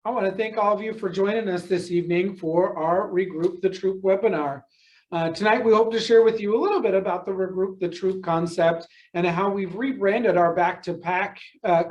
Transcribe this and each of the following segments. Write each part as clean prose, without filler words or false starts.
I want to thank all of you for joining us this evening for our Regroup the Troop webinar. Tonight, we hope to share with you a little bit about the Regroup the Troop concept and how we've rebranded our Back to Pack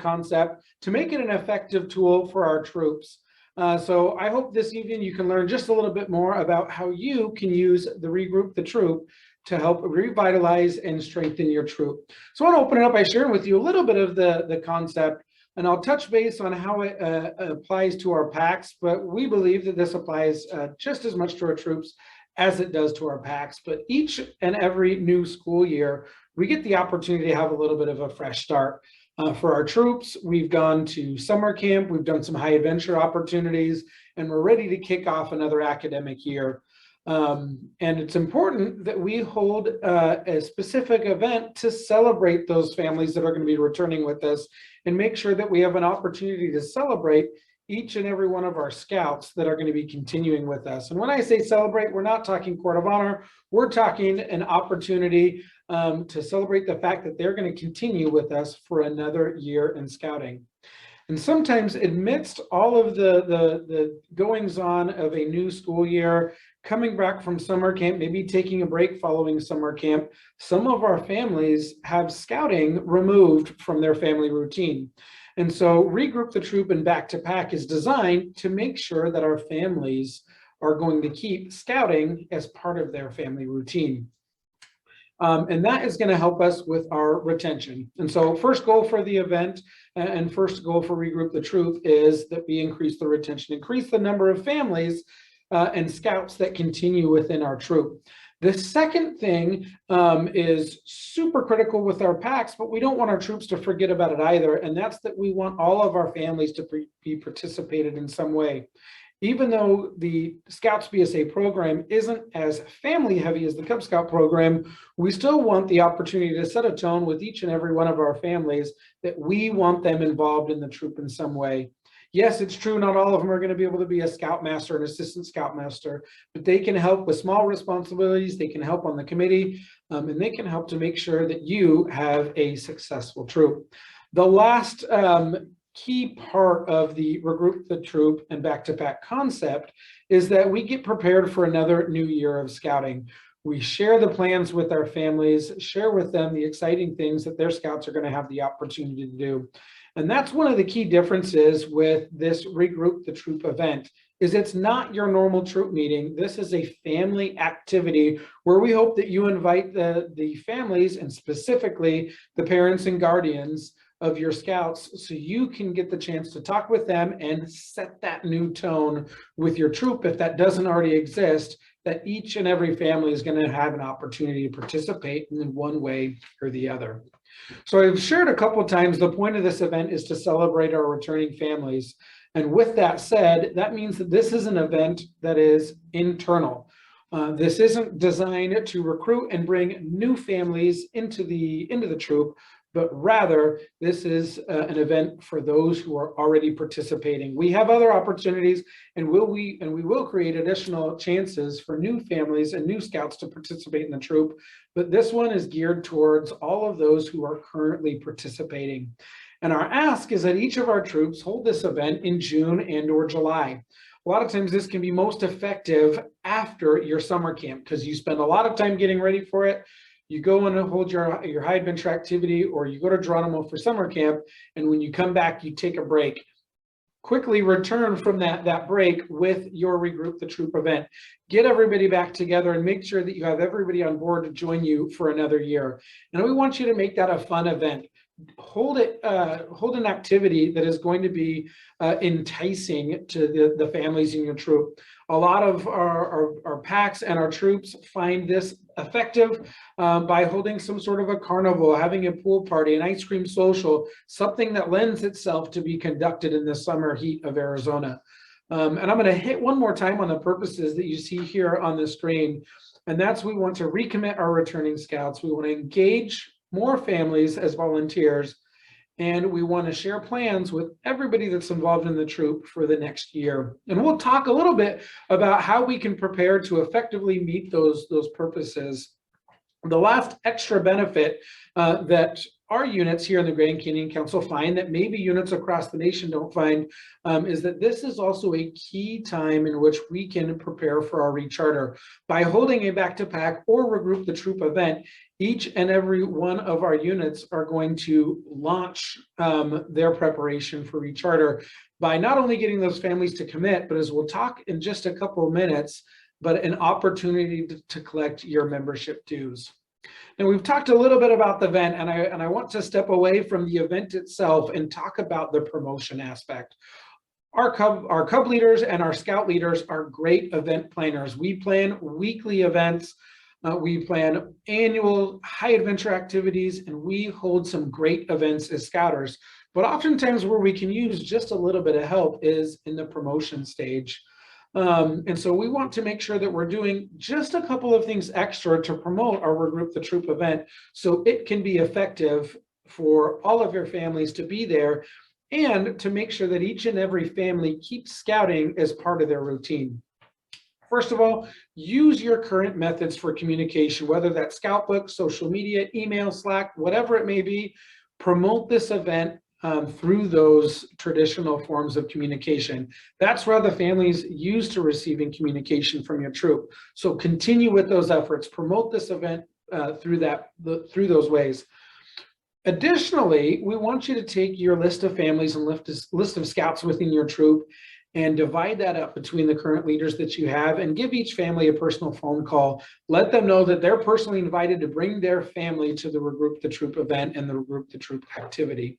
concept to make it an effective tool for our troops. So I hope this evening you can learn just a little bit more about how you can use the Regroup the Troop to help revitalize and strengthen your troop. So I want to open it up by sharing with you a little bit of the concept, and I'll touch base on how it applies to our packs, but we believe that this applies just as much to our troops as it does to our packs. But each and every new school year, we get the opportunity to have a little bit of a fresh start. For our troops, we've gone to summer camp, we've done some high adventure opportunities, and we're ready to kick off another academic year. And it's important that we hold a specific event to celebrate those families that are going to be returning with us and make sure that we have an opportunity to celebrate each and every one of our scouts that are going to be continuing with us. And when I say celebrate, we're not talking court of honor. We're talking an opportunity to celebrate the fact that they're going to continue with us for another year in scouting. And sometimes amidst all of the goings on of a new school year, coming back from summer camp, maybe taking a break following summer camp, some of our families have scouting removed from their family routine. And so Regroup the Troop and Back to Pack is designed to make sure that our families are going to keep scouting as part of their family routine. And that is going to help us with our retention. And so first goal for the event and first goal for Regroup the Troop is that we increase the retention, increase the number of families and scouts that continue within our troop. The second thing is super critical with our packs, but we don't want our troops to forget about it either. And that's that we want all of our families to be participated in some way. Even though the Scouts BSA program isn't as family heavy as the Cub Scout program, we still want the opportunity to set a tone with each and every one of our families that we want them involved in the troop in some way. Yes, it's true, not all of them are going to be able to be a scoutmaster, an assistant scoutmaster, but they can help with small responsibilities, they can help on the committee, and they can help to make sure that you have a successful troop. The last key part of the Regroup the Troop and Back to Pack concept is that we get prepared for another new year of scouting. We share the plans with our families, share with them the exciting things that their scouts are going to have the opportunity to do. And that's one of the key differences with this Regroup the Troop event, is it's not your normal troop meeting. This is a family activity where we hope that you invite the families and specifically the parents and guardians of your scouts so you can get the chance to talk with them and set that new tone with your troop if that doesn't already exist, that each and every family is going to have an opportunity to participate in one way or the other. So I've shared a couple of times the point of this event is to celebrate our returning families. And with that said, that means that this is an event that is internal. This isn't designed to recruit and bring new families into the troop, but rather this is an event for those who are already participating. We have other opportunities, and we will create additional chances for new families and new scouts to participate in the troop, but this one is geared towards all of those who are currently participating. And our ask is that each of our troops hold this event in June and or July. A lot of times this can be most effective after your summer camp because you spend a lot of time getting ready for it. You go and hold your high adventure activity, or you go to Geronimo for summer camp, and when you come back, you take a break. Quickly return from that break with your Regroup the Troop event. Get everybody back together and make sure that you have everybody on board to join you for another year. And we want you to make that a fun event. Hold an activity that is going to be enticing to the families in your troop. A lot of our packs and our troops find this effective by holding some sort of a carnival, having a pool party, an ice cream social, something that lends itself to be conducted in the summer heat of Arizona. And I'm going to hit one more time on the purposes that you see here on the screen. And that's, we want to recommit our returning scouts. We want to engage more families as volunteers, and we want to share plans with everybody that's involved in the troop for the next year. And we'll talk a little bit about how we can prepare to effectively meet those purposes. The last extra benefit that our units here in the Grand Canyon Council find, that maybe units across the nation don't find, is that this is also a key time in which we can prepare for our recharter. By holding a back-to-pack or Regroup the Troop event, each and every one of our units are going to launch their preparation for recharter by not only getting those families to commit, but as we'll talk in just a couple of minutes, but an opportunity to collect your membership dues. And we've talked a little bit about the event, and I want to step away from the event itself and talk about the promotion aspect. Our Cub leaders and our Scout leaders are great event planners. We plan weekly events, we plan annual high adventure activities, and we hold some great events as Scouters. But oftentimes where we can use just a little bit of help is in the promotion stage. And so we want to make sure that we're doing just a couple of things extra to promote our Regroup the Troop event so it can be effective for all of your families to be there, and to make sure that each and every family keeps scouting as part of their routine. First of all, use your current methods for communication, whether that's Scout Book, social media, email, Slack, whatever it may be. Promote this event through those traditional forms of communication. That's where the families used to receiving communication from your troop. So continue with those efforts. Promote this event through those ways. Additionally, we want you to take your list of families and list of Scouts within your troop and divide that up between the current leaders that you have, and give each family a personal phone call. Let them know that they're personally invited to bring their family to the Regroup the Troop event and the Regroup the Troop activity.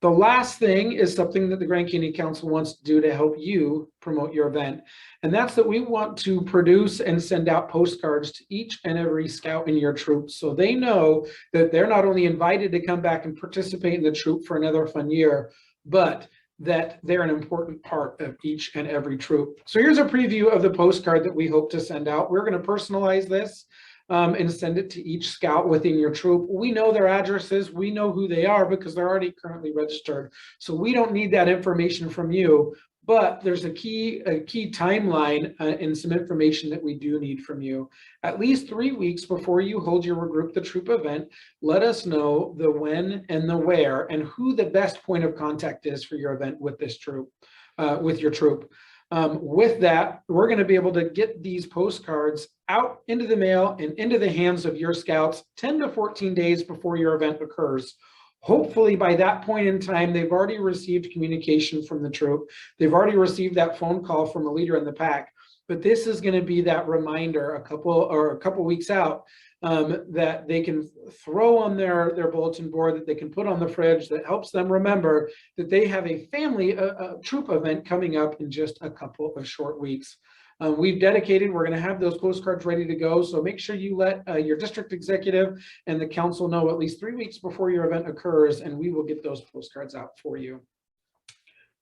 The last thing is something that the Grand Canyon Council wants to do to help you promote your event. And that's that we want to produce and send out postcards to each and every Scout in your troop, so they know that they're not only invited to come back and participate in the troop for another fun year, but that they're an important part of each and every troop. So here's a preview of the postcard that we hope to send out. We're going to personalize this and send it to each Scout within your troop. We know their addresses, we know who they are because they're already currently registered. So we don't need that information from you, but there's a key timeline and some information that we do need from you. At least 3 weeks before you hold your Regroup the Troop event, let us know the when and the where and who the best point of contact is for your event with this troop, with your troop. With that, we're going to be able to get these postcards out into the mail and into the hands of your Scouts 10 to 14 days before your event occurs. Hopefully by that point in time, they've already received communication from the troop. They've already received that phone call from a leader in the pack. But this is going to be that reminder a couple weeks out that they can throw on their bulletin board, that they can put on the fridge, that helps them remember that they have a family troop event coming up in just a couple of short weeks. We're going to have those postcards ready to go. So make sure you let your district executive and the council know at least 3 weeks before your event occurs, and we will get those postcards out for you.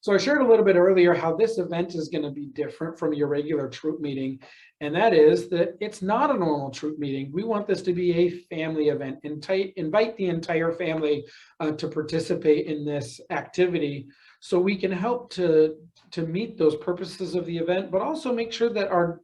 So I shared a little bit earlier how this event is going to be different from your regular troop meeting, and that is that it's not a normal troop meeting. We want this to be a family event. Invite the entire family to participate in this activity so we can help to meet those purposes of the event, but also make sure that our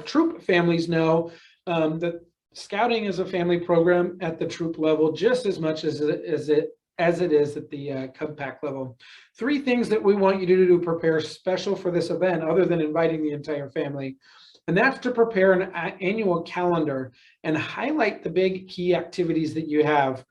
troop families know that Scouting is a family program at the troop level just as much as it is at the Cub Pack level. 3 things that we want you to do to prepare special for this event, other than inviting the entire family, and that's to prepare an annual calendar and highlight the big key activities that you have.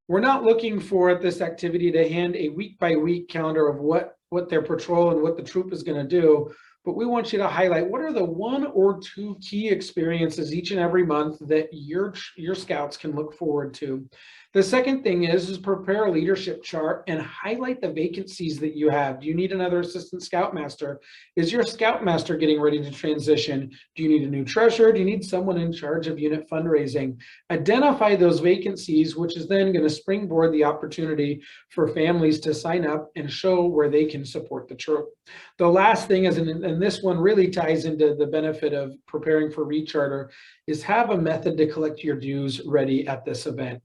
We're not looking for this activity to hand a week-by-week calendar of what their patrol and what the troop is going to do, but we want you to highlight what are the 1 or 2 key experiences each and every month that your Scouts can look forward to. The second thing is prepare a leadership chart and highlight the vacancies that you have. Do you need another assistant scoutmaster? Is your scoutmaster getting ready to transition? Do you need a new treasurer? Do you need someone in charge of unit fundraising? Identify those vacancies, which is then going to springboard the opportunity for families to sign up and show where they can support the troop. The last thing is, and this one really ties into the benefit of preparing for recharter, is have a method to collect your dues ready at this event.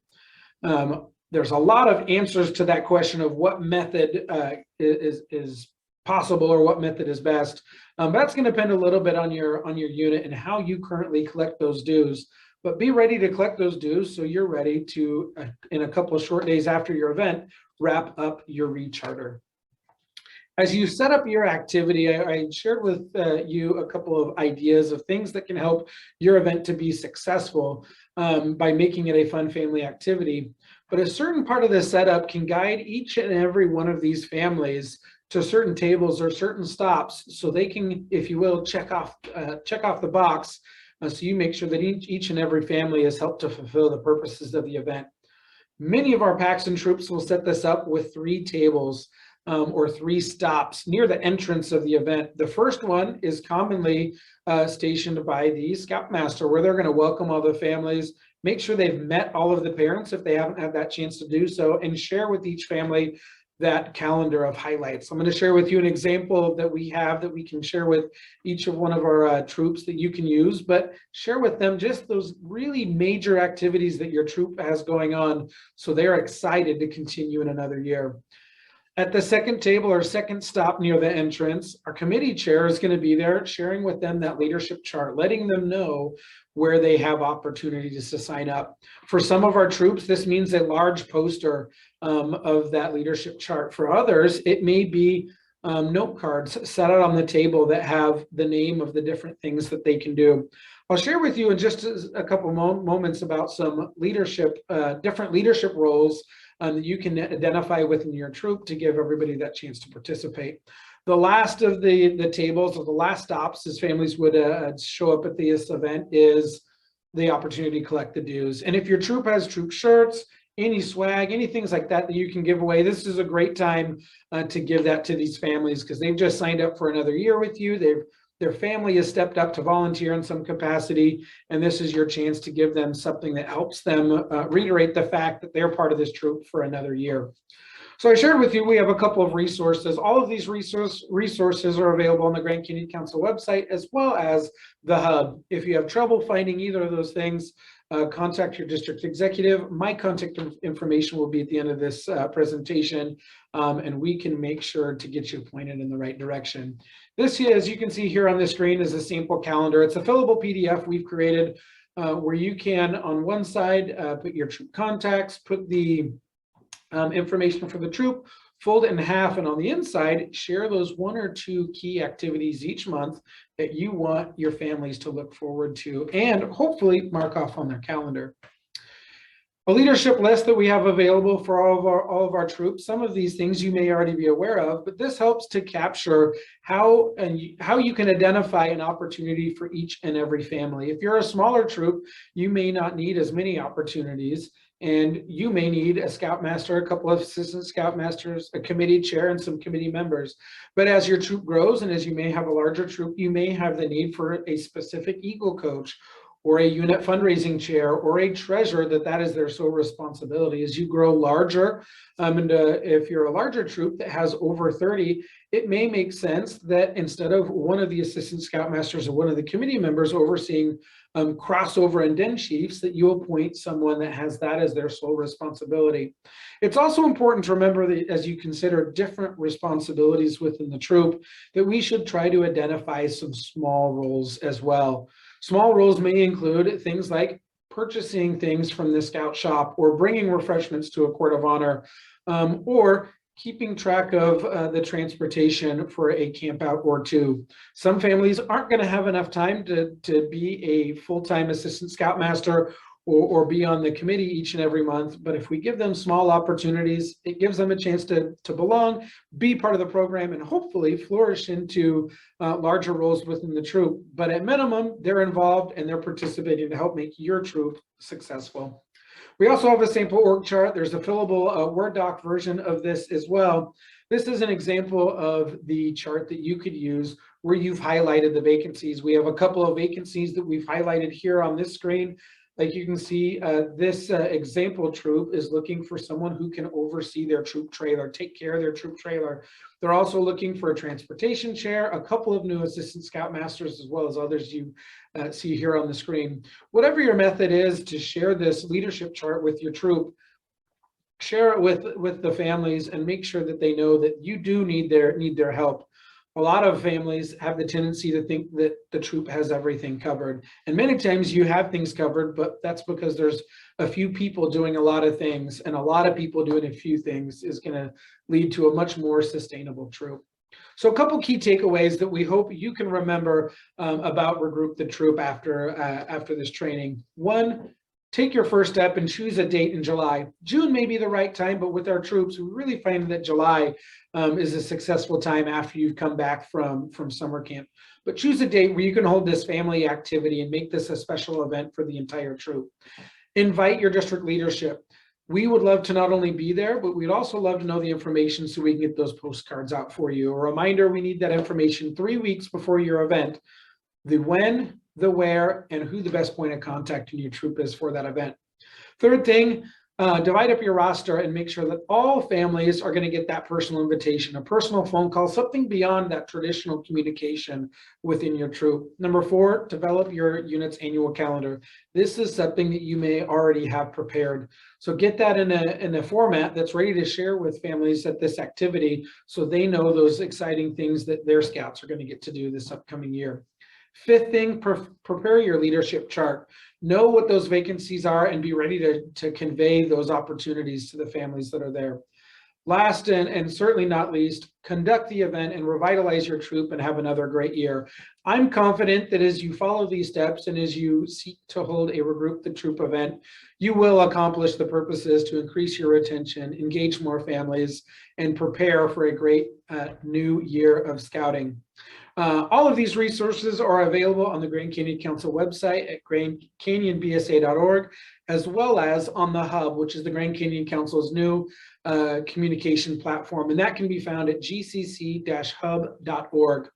There's a lot of answers to that question of what method is possible or what method is best. That's going to depend a little bit on your unit and how you currently collect those dues. but be ready to collect those dues so you're ready to, in a couple of short days after your event, wrap up your recharter. As you set up your activity, I shared with you a couple of ideas of things that can help your event to be successful by making it a fun family activity. But a certain part of the setup can guide each and every one of these families to certain tables or certain stops, so they can, if you will, check off the box, so you make sure that each and every family is helped to fulfill the purposes of the event. Many of our packs and troops will set this up with 3 tables or 3 stops near the entrance of the event. The first one is commonly stationed by the Scoutmaster, where they're going to welcome all the families, make sure they've met all of the parents if they haven't had that chance to do so, and share with each family that calendar of highlights. I'm going to share with you an example that we have that we can share with each of one of our troops that you can use, but share with them just those really major activities that your troop has going on, so they're excited to continue in another year. At the second table or second stop near the entrance, our committee chair is going to be there sharing with them that leadership chart, letting them know where they have opportunities to sign up. For some of our troops, this means a large poster of that leadership chart. For others, it may be note cards set out on the table that have the name of the different things that they can do. I'll share with you in just a couple moments about some leadership, different leadership roles that you can identify within your troop to give everybody that chance to participate. The last of the tables, or the last stops as families would show up at this event, is the opportunity to collect the dues. And if your troop has troop shirts, any swag, any things like that that you can give away, this is a great time to give that to these families, because they've just signed up for another year with you. Their family has stepped up to volunteer in some capacity, and this is your chance to give them something that helps them reiterate the fact that they're part of this troop for another year. So I shared with you, we have a couple of resources. All of these resources are available on the Grand Canyon Council website, as well as the hub. If you have trouble finding either of those things, contact your district executive. My contact information will be at the end of this presentation, and we can make sure to get you pointed in the right direction. This here, as you can see here on the screen, is a sample calendar. It's a fillable PDF we've created where you can, on one side, put your troop contacts, put the information for the troop, fold it in half, and on the inside, share those 1 or 2 key activities each month that you want your families to look forward to and hopefully mark off on their calendar. A leadership list that we have available for all of our troops. Some of these things you may already be aware of, but this helps to capture how you can identify an opportunity for each and every family. If you're a smaller troop, you may not need as many opportunities, and you may need a scoutmaster, a couple of assistant scoutmasters, a committee chair, and some committee members. But as your troop grows, and as you may have a larger troop, you may have the need for a specific Eagle coach, or a unit fundraising chair, or a treasurer that is their sole responsibility. As you grow larger, and if you're a larger troop that has over 30, it may make sense that instead of one of the assistant scoutmasters or one of the committee members overseeing crossover and den chiefs, that you appoint someone that has that as their sole responsibility. It's also important to remember that as you consider different responsibilities within the troop, that we should try to identify some small roles as well. Small roles may include things like purchasing things from the scout shop, or bringing refreshments to a court of honor, or keeping track of the transportation for a camp out or 2. Some families aren't going to have enough time to be a full-time assistant scoutmaster or be on the committee each and every month. But if we give them small opportunities, it gives them a chance to belong, be part of the program, and hopefully flourish into larger roles within the troop. But at minimum, they're involved and they're participating to help make your troop successful. We also have a sample org chart. There's a fillable Word doc version of this as well. This is an example of the chart that you could use where you've highlighted the vacancies. We have a couple of vacancies that we've highlighted here on this screen. Like you can see, this example troop is looking for someone who can oversee their troop trailer, take care of their troop trailer. They're also looking for a transportation chair, a couple of new assistant scoutmasters, as well as others you see here on the screen. Whatever your method is to share this leadership chart with your troop, share it with the families and make sure that they know that you do need their help. A lot of families have the tendency to think that the troop has everything covered. And many times you have things covered, but that's because there's a few people doing a lot of things, and a lot of people doing a few things is going to lead to a much more sustainable troop. So a couple key takeaways that we hope you can remember about Regroup the Troop after this training. One, take your first step and choose a date in July. June may be the right time, but with our troops, we really find that July is a successful time after you've come back from summer camp. But choose a date where you can hold this family activity and make this a special event for the entire troop. Invite your district leadership. We would love to not only be there, but we'd also love to know the information so we can get those postcards out for you. A reminder, we need that information 3 weeks before your event. The when, the where, and who the best point of contact in your troop is for that event. Third thing, divide up your roster and make sure that all families are going to get that personal invitation, a personal phone call, something beyond that traditional communication within your troop. Number 4, develop your unit's annual calendar. This is something that you may already have prepared. So get that in a format that's ready to share with families at this activity so they know those exciting things that their scouts are going to get to do this upcoming year. Fifth thing, prepare your leadership chart. Know what those vacancies are and be ready to convey those opportunities to the families that are there. Last and certainly not least, conduct the event and revitalize your troop and have another great year. I'm confident that as you follow these steps and as you seek to hold a Regroup the Troop event, you will accomplish the purposes to increase your retention, engage more families, and prepare for a great new year of scouting. All of these resources are available on the Grand Canyon Council website at grandcanyonbsa.org, as well as on the Hub, which is the Grand Canyon Council's new communication platform, and that can be found at gcc-hub.org.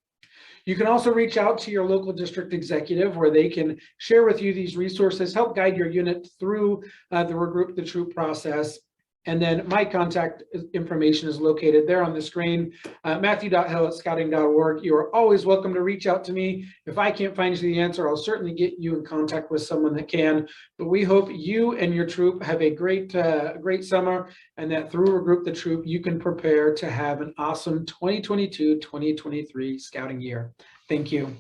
You can also reach out to your local district executive where they can share with you these resources, help guide your unit through the Regroup the Troop process. And then my contact information is located there on the screen, matthew.hill@scouting.org. You are always welcome to reach out to me. If I can't find you the answer, I'll certainly get you in contact with someone that can. But we hope you and your troop have a great summer, and that through Regroup the Troop, you can prepare to have an awesome 2022-2023 scouting year. Thank you.